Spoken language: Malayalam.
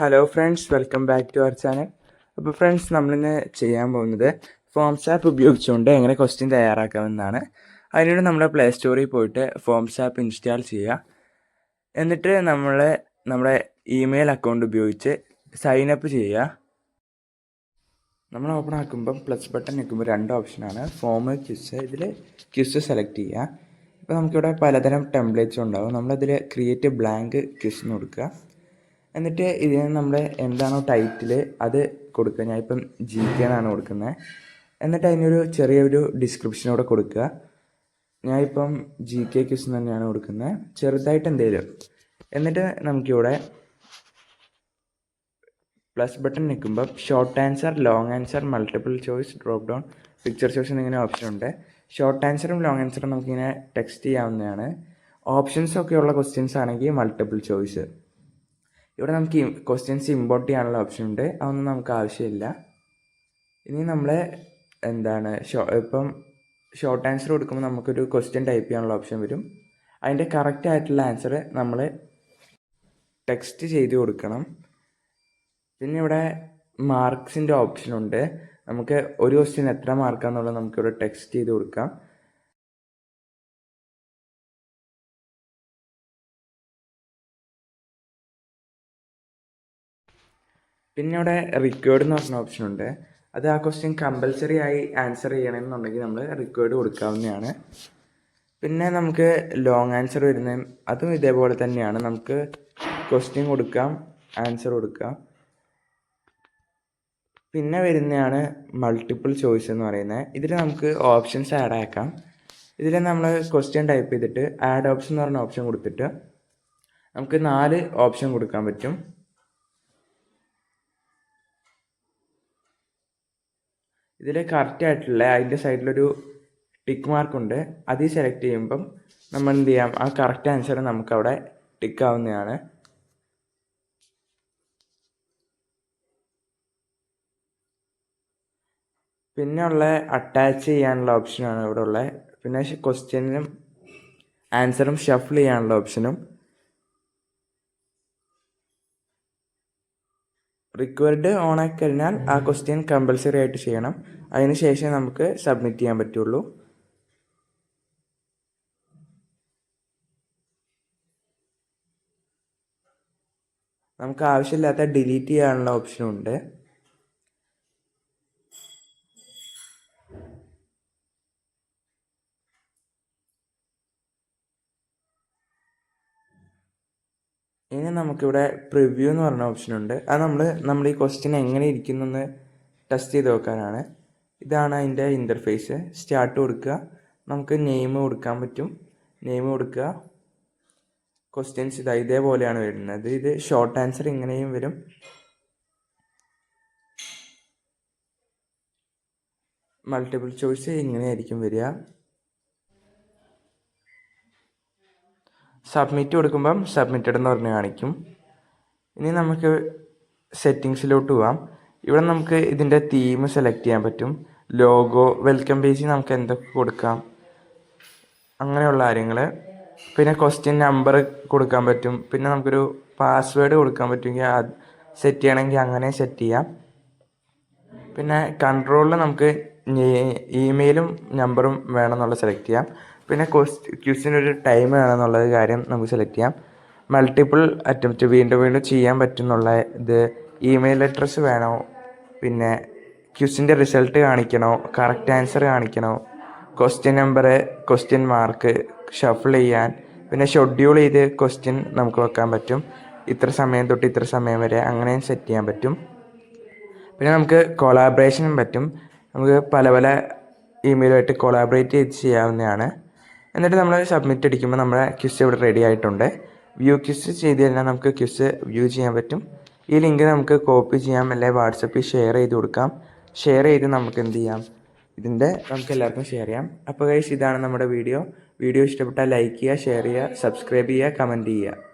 Hello friends, welcome back to our channel. അപ്പോൾ ഫ്രണ്ട്സ്, നമ്മളിന്ന് ചെയ്യാൻ പോകുന്നത് ഫോംസ് ആപ്പ് ഉപയോഗിച്ചുകൊണ്ട് എങ്ങനെ ക്വസ്റ്റ്യൻ തയ്യാറാക്കാമെന്നാണ്. അതിനോട് നമ്മുടെ പ്ലേ സ്റ്റോറിൽ പോയിട്ട് ഫോംസ് ആപ്പ് ഇൻസ്റ്റാൾ ചെയ്യുക. എന്നിട്ട് നമ്മുടെ ഇമെയിൽ അക്കൗണ്ട് ഉപയോഗിച്ച് സൈൻ അപ്പ് ചെയ്യുക. നമ്മൾ ഓപ്പൺ ആക്കുമ്പം പ്ലസ് ബട്ടൺ നിൽക്കുമ്പോൾ രണ്ട് ഓപ്ഷനാണ്, ഫോം, ക്വിസ്. ഇതിൽ ക്വിസ് സെലക്ട് ചെയ്യുക. ഇപ്പോൾ നമുക്കിവിടെ പലതരം ടെംപ്ലേറ്റ്സ് ഉണ്ടാകും. നമ്മളതിൽ ക്രിയേറ്റ് ബ്ലാങ്ക് ക്വിസ് എന്ന് കൊടുക്കുക. എന്നിട്ട് ഇതിന് നമ്മുടെ എന്താണോ ടൈറ്റിൽ അത് കൊടുക്കുക. ഞാനിപ്പം GK എന്നാണ് കൊടുക്കുന്നത്. എന്നിട്ട് അതിനൊരു ചെറിയൊരു ഡിസ്ക്രിപ്ഷനോടെ കൊടുക്കുക. ഞാനിപ്പം GK ക്വിസ് തന്നെയാണ് കൊടുക്കുന്നത്, ചെറുതായിട്ട് എന്തെങ്കിലും. എന്നിട്ട് നമുക്കിവിടെ പ്ലസ് ബട്ടൺ നിൽക്കുമ്പോൾ short answer, long answer, multiple choice, drop down, picture choice എന്നിങ്ങനെ ഓപ്ഷൻ ഉണ്ട്. ഷോർട്ട് ആൻസറും ലോങ് ആൻസറും നമുക്കിങ്ങനെ ടെക്സ്റ്റ് ചെയ്യാവുന്നതാണ്. ഓപ്ഷൻസൊക്കെ ഉള്ള ക്വസ്റ്റ്യൻസ് ആണെങ്കിൽ മൾട്ടിപ്പിൾ ചോയ്സ്. ഇവിടെ നമുക്ക് ക്വസ്റ്റ്യൻസ് ഇമ്പോർട്ട് ചെയ്യാനുള്ള ഓപ്ഷൻ ഉണ്ട്, അതൊന്നും നമുക്ക് ആവശ്യമില്ല. ഇനി നമ്മൾ ഇപ്പം ഷോർട്ട് ആൻസർ കൊടുക്കുമ്പോൾ നമുക്കൊരു ക്വസ്റ്റ്യൻ ടൈപ്പ് ചെയ്യാനുള്ള ഓപ്ഷൻ വരും. അതിൻ്റെ കറക്റ്റ് ആയിട്ടുള്ള ആൻസർ നമ്മൾ ടെക്സ്റ്റ് ചെയ്ത് കൊടുക്കണം. പിന്നെ ഇവിടെ മാർക്സിൻ്റെ ഓപ്ഷനുണ്ട്. നമുക്ക് ഒരു ക്വസ്റ്റ്യൻ എത്ര മാർക്കാണെന്നുള്ളത് നമുക്കിവിടെ ടെക്സ്റ്റ് ചെയ്ത് കൊടുക്കാം. പിന്നെ ഇവിടെ റിക്വേർഡ് എന്ന് പറഞ്ഞ ഓപ്ഷനുണ്ട്. അത് ആ ക്വസ്റ്റ്യൻ കമ്പൽസറി ആയി ആൻസർ ചെയ്യണമെന്നുണ്ടെങ്കിൽ നമ്മൾ റിക്വേർഡ് കൊടുക്കാവുന്നതാണ്. പിന്നെ നമുക്ക് ലോങ് ആൻസർ വരുന്ന അതും ഇതേപോലെ തന്നെയാണ്. നമുക്ക് ക്വസ്റ്റ്യൻ കൊടുക്കാം, ആൻസർ കൊടുക്കാം. പിന്നെ വരുന്നതാണ് മൾട്ടിപ്പിൾ ചോയ്സ് എന്ന് പറയുന്നത്. ഇതിൽ നമുക്ക് ഓപ്ഷൻസ് ആഡ് ആക്കാം. ഇതിൽ നമ്മൾ ക്വസ്റ്റ്യൻ ടൈപ്പ് ചെയ്തിട്ട് ആഡ് ഓപ്ഷൻ എന്ന് പറഞ്ഞ ഓപ്ഷൻ കൊടുത്തിട്ട് നമുക്ക് 4 ഓപ്ഷൻ കൊടുക്കാൻ പറ്റും. ഇതിൽ കറക്റ്റ് ആയിട്ടുള്ള അതിൻ്റെ സൈഡിലൊരു ടിക്ക് മാർക്കുണ്ട്, അതിൽ സെലക്ട് ചെയ്യുമ്പം നമ്മൾ എന്ത് ചെയ്യാം, ആ കറക്റ്റ് ആൻസർ നമുക്കവിടെ ടിക്ക് ആവുന്നതാണ്. പിന്നെ ഉള്ള അറ്റാച്ച് ചെയ്യാനുള്ള ഓപ്ഷനാണ് ഇവിടെ ഉള്ളത്. പിന്നെ ക്വസ്റ്റ്യനും ആൻസറും ഷഫിൾ ചെയ്യാനുള്ള ഓപ്ഷനും. റിക്വയർഡ് ഓൺ ആക്കി കഴിഞ്ഞാൽ ആ ക്വസ്റ്റ്യൻ കമ്പൽസറി ആയിട്ട് ചെയ്യണം. അതിന് ശേഷം നമുക്ക് സബ്മിറ്റ് ചെയ്യാൻ പറ്റുള്ളൂ. നമുക്ക് ആവശ്യമില്ലാത്ത ഡിലീറ്റ് ചെയ്യാനുള്ള ഓപ്ഷനും ഉണ്ട്. ഇനി നമുക്കിവിടെ പ്രിവ്യൂ എന്ന് പറഞ്ഞ ഓപ്ഷനുണ്ട്. അത് നമ്മൾ ഈ ക്വസ്റ്റ്യൻ എങ്ങനെ ഇരിക്കുന്നെന്ന് ടെസ്റ്റ് ചെയ്ത് നോക്കാനാണ്. ഇതാണ് അതിൻ്റെ ഇൻ്റർഫേസ്. സ്റ്റാർട്ട് കൊടുക്കുക, നമുക്ക് നെയിം കൊടുക്കാൻ പറ്റും. നെയിം കൊടുക്കുക. ക്വസ്റ്റ്യൻസ് ഇതേപോലെയാണ് വരുന്നത്. ഇത് ഷോർട്ട് ആൻസർ ഇങ്ങനെയും വരും. മൾട്ടിപ്പിൾ ചോയ്സ് ഇങ്ങനെയായിരിക്കും വരിക. സബ്മിറ്റ് കൊടുക്കുമ്പം സബ്മിറ്റഡ് എന്ന് പറഞ്ഞ് കാണിക്കും. ഇനി നമുക്ക് സെറ്റിങ്സിലോട്ട് പോവാം. ഇവിടെ നമുക്ക് ഇതിൻ്റെ തീം സെലക്ട് ചെയ്യാൻ പറ്റും. ലോഗോ, വെൽക്കം പേജിൽ നമുക്ക് എന്തൊക്കെ കൊടുക്കാം, അങ്ങനെയുള്ള കാര്യങ്ങൾ. പിന്നെ ക്വസ്റ്റ്യൻ നമ്പർ കൊടുക്കാൻ പറ്റും. പിന്നെ നമുക്കൊരു പാസ്വേഡ് കൊടുക്കാൻ പറ്റുമെങ്കിൽ അത് സെറ്റ് ചെയ്യണമെങ്കിൽ അങ്ങനെ സെറ്റ് ചെയ്യാം. പിന്നെ കൺട്രോളിൽ നമുക്ക് ഇമെയിലും നമ്പറും വേണമെന്നുള്ളത് സെലക്ട് ചെയ്യാം. പിന്നെ ക്വസ്റ്റ്യനൊരു ടൈം വേണമെന്നുള്ളത് കാര്യം നമുക്ക് സെലക്ട് ചെയ്യാം. മൾട്ടിപ്പിൾ അറ്റംപ്റ്റ്, വീണ്ടും ചെയ്യാൻ പറ്റുന്നുള്ള ഇത്. ഇമെയിൽ അഡ്രസ്സ് വേണോ, പിന്നെ ക്വസ്റ്റിൻ്റെ റിസൾട്ട് കാണിക്കണോ, കറക്റ്റ് ആൻസർ കാണിക്കണോ, question number, question mark, shuffle ചെയ്യാൻ, പിന്നെ ഷെഡ്യൂൾ ചെയ്ത് ക്വസ്റ്റ്യൻ നമുക്ക് വെക്കാൻ പറ്റും. ഇത്ര സമയം തൊട്ട് ഇത്ര സമയം വരെ അങ്ങനെയും സെറ്റ് ചെയ്യാൻ പറ്റും. പിന്നെ നമുക്ക് കൊളാബറേഷനും പറ്റും. നമുക്ക് പല ഇമെയിലുമായിട്ട് കൊളാബറേറ്റ് ചെയ്ത് ചെയ്യാവുന്നതാണ്. എന്നിട്ട് നമ്മൾ സബ്മിറ്റ് അടിക്കുമ്പോൾ നമ്മുടെ ക്വിസ് ഇവിടെ റെഡി ആയിട്ടുണ്ട്. വ്യൂ ക്വിസ് ചെയ്ത് കഴിഞ്ഞാൽ നമുക്ക് ക്വിസ് വ്യൂ ചെയ്യാൻ പറ്റും. ഈ ലിങ്ക് നമുക്ക് കോപ്പി ചെയ്യാം, അല്ലെങ്കിൽ വാട്സപ്പിൽ ഷെയർ ചെയ്ത് കൊടുക്കാം. ഷെയർ ചെയ്ത് നമുക്ക് എന്ത് ചെയ്യാം, നമുക്ക് എല്ലാവർക്കും ഷെയർ ചെയ്യാം. അപ്പോൾ ഗൈസ്, ഇതാണ് നമ്മുടെ വീഡിയോ ഇഷ്ടപ്പെട്ടാൽ ലൈക്ക് ചെയ്യുക, ഷെയർ ചെയ്യുക, സബ്സ്ക്രൈബ് ചെയ്യുക, കമൻറ്റ് ചെയ്യുക.